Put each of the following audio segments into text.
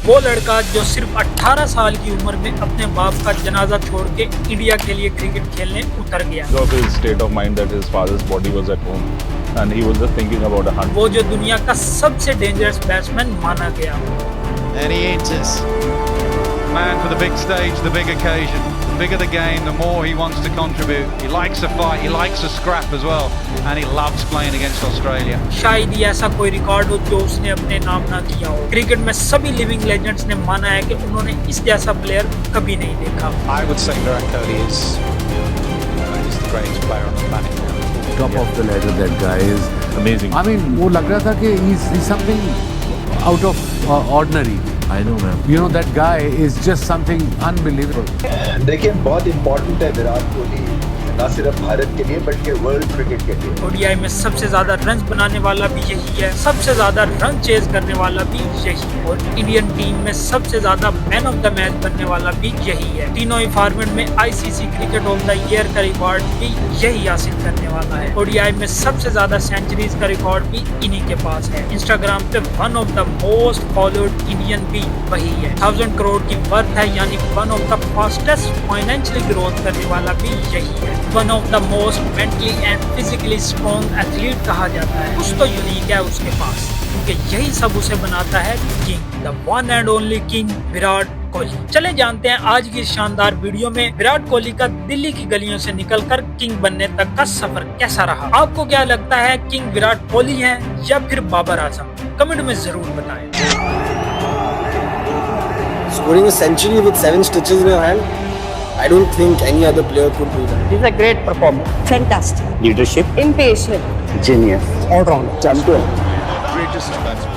वो लड़का जो सिर्फ 18 साल की उम्र में अपने बाप का जनाजा छोड़ के इंडिया के लिए क्रिकेट खेलने उतर गया। Of his state of mind that his father's body was at home and he was just thinking about a hunt. वो जो दुनिया का सबसे डेंजरस बैट्समैन माना गया। And he enters. Man for the big stage, the big occasion. The bigger the game, the more he wants to contribute. He likes a fight, he likes a scrap as well, and he loves playing against Australia. शायद ही ऐसा कोई record हो जो उसने अपने नाम ना किया हो। क्रिकेट में सभी लिविंग लेजेंड्स ने माना है कि उन्होंने इस जैसा प्लेयर कभी नहीं देखा। I would say Virat Kohli is the greatest player on the planet now. Top of the ladder, that guy is Amazing. I mean, वो लग रहा था कि he's something out of ordinary. I know, man. You know, that guy is just something unbelievable. देखिए बहुत important है विराट कोहली न सिर्फ भारत के लिए बल्कि वर्ल्ड क्रिकेट के लिए। ओडीआई में सबसे ज्यादा रन बनाने वाला भी यही है, सबसे ज्यादा रन चेज करने वाला भी यही है और इंडियन टीम में सबसे ज्यादा मैन ऑफ द मैच बनने वाला भी यही है। तीनों ही फॉर्मेट में ICC cricket of the year का रिकॉर्ड भी यही हासिल करने वाला है। ओडीआई में सबसे ज्यादा सेंचुरीज का रिकॉर्ड भी इन्हीं के पास है। इंस्टाग्राम पे one of the most followed Indian भी वही है। 1000 करोड़ की वर्थ है, यानी one of the fastest financially growth करने वाला भी यही है। One of the most mentally and physically strong athlete कहा जाता है। कुछ तो यूनिक है उसके पास, क्योंकि यही सब उसे बनाता है king, the one and only king Virat Kohli. चले जानते हैं आज की शानदार वीडियो में विराट कोहली का दिल्ली की गलियों से निकलकर किंग बनने तक का सफर कैसा रहा। आपको क्या लगता है, किंग विराट कोहली है या फिर बाबर आजम? कमेंट में जरूर बताएं। Scoring a century with 7 stitches in your hand, I don't think any other player could do that. He's a great performer. Fantastic. Leadership. Impatient. Genius. All round champion. Greatest batsman.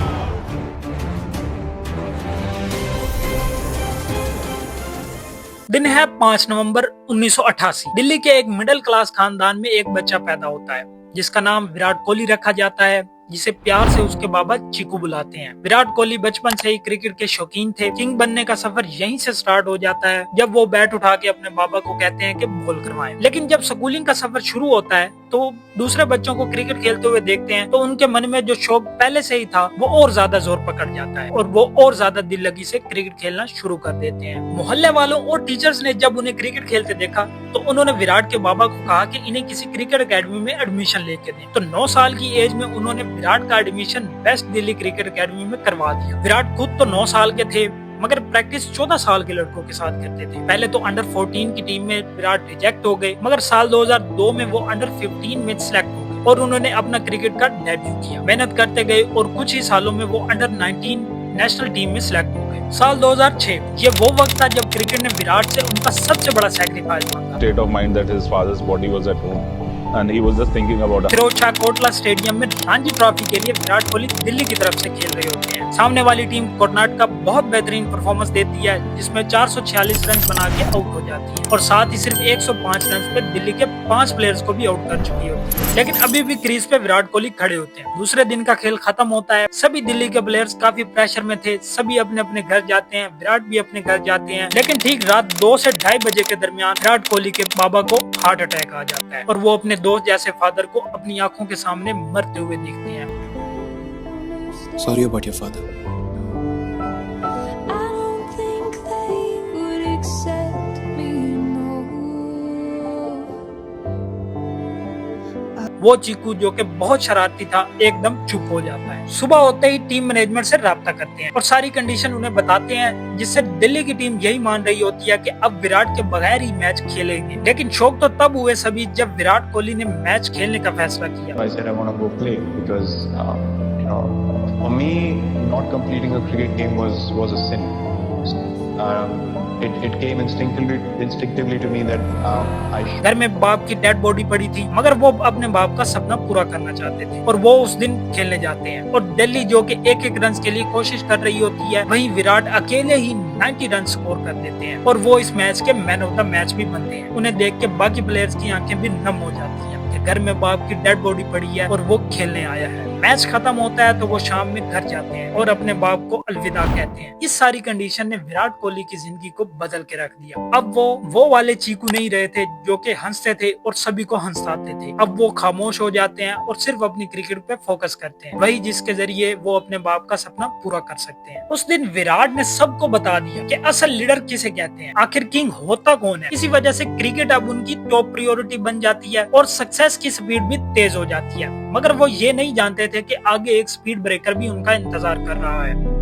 दिन है 5 नवंबर 1988। दिल्ली के एक middle class खानदान में एक बच्चा पैदा होता है जिसका नाम विराट कोहली रखा जाता है, जिसे प्यार से उसके बाबा चीकू बुलाते हैं। विराट कोहली बचपन से ही क्रिकेट के शौकीन थे। किंग बनने का सफर यहीं से स्टार्ट हो जाता है जब वो बैट उठा के अपने बाबा को कहते हैं कि बॉल करवाएं। लेकिन जब स्कूलिंग का सफर शुरू होता है तो दूसरे बच्चों को क्रिकेट खेलते हुए देखते हैं तो उनके मन में जो शौक पहले से ही था वो और ज्यादा जोर पकड़ जाता है और वो और ज्यादा दिल लगी से क्रिकेट खेलना शुरू कर देते हैं। मोहल्ले वालों और टीचर्स ने जब उन्हें क्रिकेट खेलते देखा तो उन्होंने विराट के बाबा को कहा कि इन्हें किसी क्रिकेट एकेडमी में एडमिशन लेके दें। तो 9 साल की एज में उन्होंने विराट का admission best Delhi cricket academy में करवा दिया। विराट खुद तो 9 साल के थे मगर प्रैक्टिस 14 साल के लड़कों के साथ करते थे। पहले तो अंडर 14 की टीम में विराट रिजेक्ट हो गए, मगर साल 2002 में वो अंडर 15 में सिलेक्ट हो गए और उन्होंने अपना क्रिकेट का डेब्यू किया। मेहनत करते गए और कुछ ही सालों में वो अंडर 19 नेशनल टीम में सिलेक्ट हो गए। साल 2006 ये वो वक्त था जब क्रिकेट ने विराट से उनका सबसे बड़ा सैक्रिफाइस मांगा। State of mind that his father's body was at home and he was just thinking about a Feroz Shah Kotla stadium में रणजी ट्रॉफी के लिए विराट कोहली दिल्ली की तरफ से खेल रहे होते हैं। सामने वाली टीम कर्नाटक बहुत बेहतरीन परफॉर्मेंस देती है जिसमें 446 रन बना के आउट हो जाती है और साथ ही सिर्फ 105 रन पे दिल्ली के 5 प्लेयर्स को भी आउट कर चुकी होती है। लेकिन अभी भी क्रीज पे विराट कोहली खड़े होते हैं। दूसरे दिन का खेल खत्म होता है, सभी दिल्ली के प्लेयर्स काफी प्रेशर में थे, सभी अपने अपने घर जाते हैं, विराट भी अपने घर जाते हैं। लेकिन ठीक रात 2 से 2:30 बजे के दरमियान विराट कोहली के बाबा को हार्ट अटैक आ जाता है और वो अपने दोस्त जैसे फादर को अपनी आंखों के सामने मरते हुए देखते हैं। Sorry about your father. वो चीकू जो कि बहुत शरारती था एकदम चुप हो जाता है। सुबह होते ही टीम मैनेजमेंट से राब्ता करते हैं और सारी कंडीशन उन्हें बताते हैं, जिससे दिल्ली की टीम यही मान रही होती है कि अब विराट के बगैर ही मैच खेलेंगे। लेकिन शौक तो तब हुए सभी जब विराट कोहली ने मैच खेलने का फैसला किया। I said I want to go play because for me not completing a cricket game was a sin. It came instinctively to me that I should. घर में बाप की डेड बॉडी पड़ी थी मगर वो अपने बाप का सपना पूरा करना चाहते थे और वो उस दिन खेलने जाते हैं और दिल्ली जो कि एक रन के लिए कोशिश कर रही होती है, वहीं विराट अकेले ही 90 रन स्कोर कर देते हैं और वो इस मैच के मैन ऑफ द मैच भी बनते हैं। उन्हें देख के बाकी प्लेयर्स की आंखें भी नम हो जाती हैं। कि घर में बाप की डेड बॉडी पड़ी है और वो खेलने आया है। मैच खत्म होता है तो वो शाम में घर जाते हैं और अपने बाप को अलविदा कहते हैं। इस सारी कंडीशन ने विराट कोहली की जिंदगी को बदल के रख दिया। अब वो वाले चीकू नहीं रहे थे जो कि हंसते थे और सभी को हंसाते थे। अब वो खामोश हो जाते हैं और सिर्फ अपनी क्रिकेट पे फोकस करते हैं, वही जिसके जरिए वो अपने बाप का सपना पूरा कर सकते हैं। उस दिन विराट ने सबको बता दिया कि असल लीडर किसे कहते हैं, आखिर किंग होता कौन है। इसी वजह से क्रिकेट अब उनकी टॉप प्रायोरिटी बन जाती है और सक्सेस की स्पीड भी तेज हो जाती है। मगर वो ये नहीं जानते थे कि आगे एक स्पीड ब्रेकर भी उनका इंतजार कर रहा है।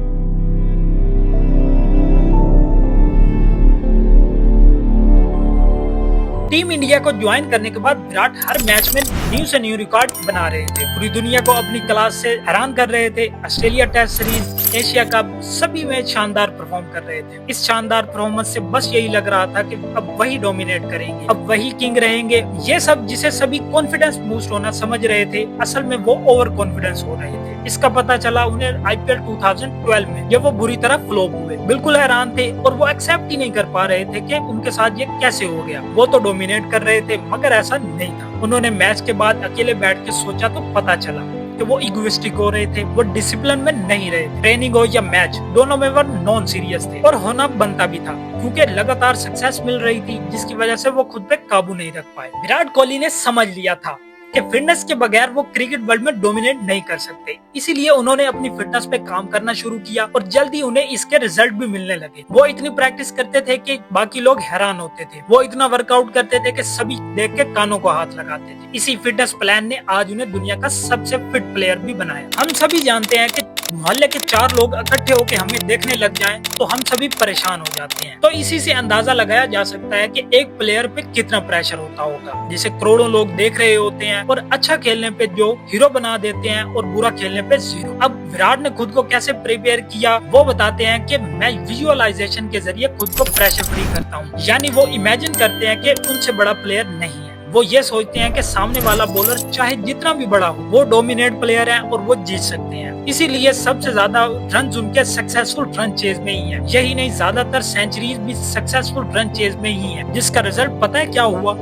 टीम इंडिया को ज्वाइन करने के बाद विराट हर मैच में न्यू से न्यू रिकॉर्ड बना रहे थे, पूरी दुनिया को अपनी क्लास से हैरान कर रहे थे। Australia test series, Asia cup, सभी में शानदार परफॉर्म कर रहे थे। इस शानदार परफॉर्मेंस से बस यही लग रहा था कि अब वही डोमिनेट करेंगे, अब वही किंग रहेंगे। ये सब जिसे सभी कॉन्फिडेंस बूस्ट होना समझ रहे थे, असल में वो ओवर कॉन्फिडेंस हो रहे थे। इसका पता चला उन्हें IPL 2012 में, जब वो बुरी तरह फ्लॉप हुए। बिल्कुल हैरान थे और वो एक्सेप्ट ही नहीं कर पा रहे थे कि उनके साथ ये कैसे हो गया। वो तो डोमिनेट कर रहे थे मगर ऐसा नहीं था। उन्होंने मैच के बाद अकेले बैठ के सोचा तो पता चला कि वो इगोइस्टिक हो रहे थे, वो डिसिप्लिन में नहीं रहे थे। ट्रेनिंग हो या मैच, दोनों में वो नॉन सीरियस थे और होना बनता भी था क्योंकि लगातार सक्सेस मिल रही थी, जिसकी वजह से वो खुद पे काबू नहीं रख पाए। विराट कोहली ने समझ लिया था कि फिटनेस के बगैर वो क्रिकेट वर्ल्ड में डोमिनेट नहीं कर सकते, इसीलिए उन्होंने अपनी फिटनेस पे काम करना शुरू किया और जल्दी उन्हें इसके रिजल्ट भी मिलने लगे। वो इतनी प्रैक्टिस करते थे कि बाकी लोग हैरान होते थे। वो इतना वर्कआउट करते थे कि सभी देख के कानों को हाथ लगाते थे। इसी फिटनेस प्लान ने आज उन्हें दुनिया का सबसे फिट प्लेयर भी बनाया। हम सभी जानते हैं कि मोहल्ले के 4 लोग इकट्ठे होकर हमें देखने लग जाएं तो हम सभी परेशान हो जाते हैं। तो इसी से अंदाजा लगाया जा सकता है कि एक प्लेयर पे कितना प्रेशर होता होगा, जिसे करोड़ों लोग देख रहे होते हैं और अच्छा खेलने पे जो हीरो बना देते हैं और बुरा खेलने पे जीरो। अब विराट ने खुद को कैसे प्रिपेयर किया वो बताते हैं कि मैं विजुअलाइजेशन के जरिए खुद को प्रेशर फ्री करता हूँ। यानी वो इमेजिन करते हैं कि उनसे बड़ा प्लेयर नहीं है। वो ये सोचते हैं कि सामने वाला बॉलर चाहे जितना भी बड़ा हो, वो डोमिनेट प्लेयर है और वो जीत सकते हैं। इसीलिए सबसे ज्यादा रन उनके सक्सेसफुल रन चेज में ही है। यही नहीं, ज्यादातर सेंचुरीज भी सक्सेसफुल रन चेज में ही है, जिसका रिजल्ट पता है क्या हुआ?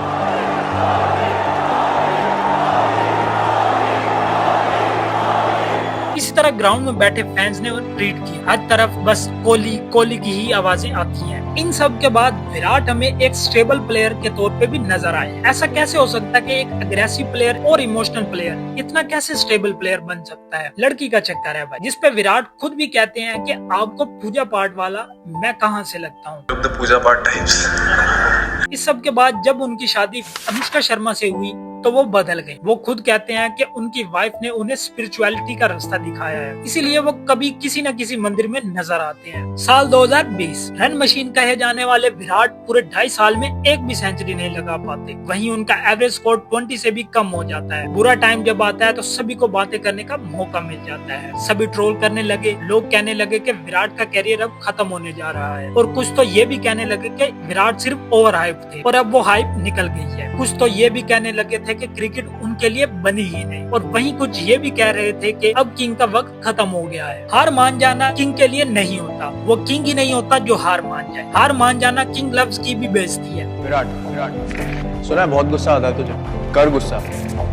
इसी तरह ग्राउंड में बैठे फैंस ने उन्हें ट्रीट किया। हर तरफ बस कोहली कोहली की ही आवाजें आती हैं। इन सब के बाद विराट हमें एक स्टेबल प्लेयर के तौर पे भी नजर आए। ऐसा कैसे हो सकता है कि एक अग्रेसिव प्लेयर और इमोशनल प्लेयर इतना कैसे स्टेबल प्लेयर बन सकता है? लड़की का चक्कर है भाई, जिसपे विराट खुद भी कहते हैं कि आपको पूजा पाठ वाला मैं कहां से लगता हूँ। पूजा पाठ टाइप्स। इस सब के बाद जब उनकी शादी अनुष्का शर्मा से हुई तो वो बदल गए। वो खुद कहते हैं कि उनकी वाइफ ने उन्हें स्पिरिचुअलिटी का रास्ता दिखाया है, इसीलिए वो कभी किसी न किसी मंदिर में नजर आते हैं। साल 2020 रन मशीन कहे जाने वाले विराट पूरे 2.5 साल में एक भी सेंचुरी नहीं लगा पाते। वहीं उनका एवरेज स्कोर 20 से भी कम हो जाता है। बुरा टाइम जब आता है तो सभी को बातें करने का मौका मिल जाता है। सभी ट्रोल करने लगे, लोग कहने लगे कि विराट का कैरियर अब खत्म होने जा रहा है और कुछ तो ये भी कहने लगे कि विराट सिर्फ ओवर हाइप थे और अब वो हाइप निकल गई है। कुछ तो ये भी कहने लगे थे कि क्रिकेट उनके लिए बनी ही नहीं और वहीं कुछ ये भी कह रहे थे कि अब किंग का वक्त खत्म हो गया है। हार मान जाना किंग के लिए नहीं होता, वो किंग ही नहीं होता जो हार मान जाए। हार मान जाना किंग लफ्ज की भी बेइज्जती है। विराट सुना है बहुत गुस्सा आता है तुझे, कर गुस्सा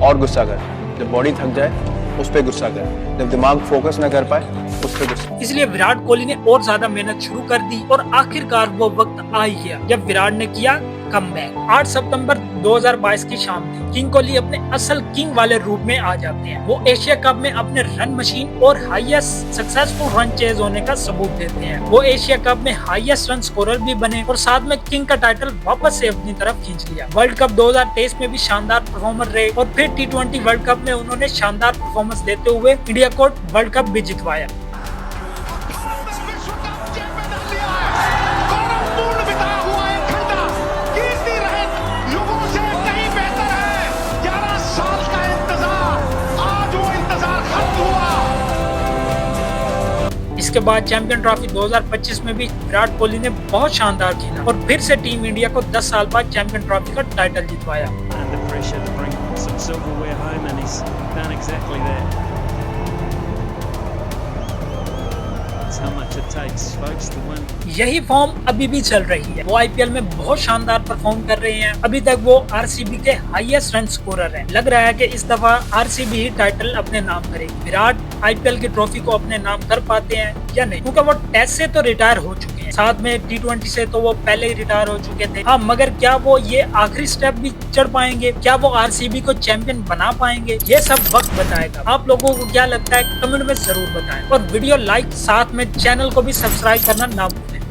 और गुस्सा कर। जब बॉडी थक जाए उस पे गुस्सा कर, जब दिमाग फोकस न कर पाए उस पे गुस्सा। इसलिए विराट कोहली ने और ज्यादा मेहनत शुरू कर दी और आखिरकार वो वक्त आ ही गया जब विराट ने किया कमबैक। 8 सितंबर 2022 की शाम थी। किंग कोहली अपने असल किंग वाले रूप में आ जाते हैं। वो एशिया कप में अपने रन मशीन और हाईएस्ट सक्सेसफुल रन चेज होने का सबूत देते हैं। वो एशिया कप में हाईएस्ट रन स्कोरर भी बने और साथ में किंग का टाइटल वापस से अपनी तरफ खींच लिया। वर्ल्ड कप 2023 में भी शानदार परफॉर्मर रहे और फिर T20 वर्ल्ड कप में उन्होंने शानदार परफॉर्मेंस देते हुए इंडिया को वर्ल्ड कप भी जितवाया। इसके बाद चैंपियन ट्रॉफी 2025 में भी विराट कोहली ने बहुत शानदार खेला और फिर से टीम इंडिया को 10 साल बाद चैंपियन ट्रॉफी का टाइटल जितवाया। यही फॉर्म अभी भी चल रही है। वो आईपीएल में बहुत शानदार परफॉर्म कर रहे हैं। अभी तक वो आरसीबी के हाईएस्ट रन स्कोरर हैं। लग रहा है कि इस दफा आरसीबी ही टाइटल अपने नाम करेगी। विराट आईपीएल की ट्रॉफी को अपने नाम कर पाते हैं या नहीं, क्योंकि वो टेस्ट से तो रिटायर हो चुके हैं, साथ में T20 से तो वो पहले ही रिटायर हो चुके थे। हाँ, मगर क्या वो ये आखिरी स्टेप भी चढ़ पाएंगे? क्या वो आरसीबी को चैंपियन बना पाएंगे? ये सब वक्त बताएगा। आप लोगों को क्या लगता है कमेंट में जरूर बताएं, और वीडियो लाइक साथ में चैनल को भी सब्सक्राइब करना ना भूलें।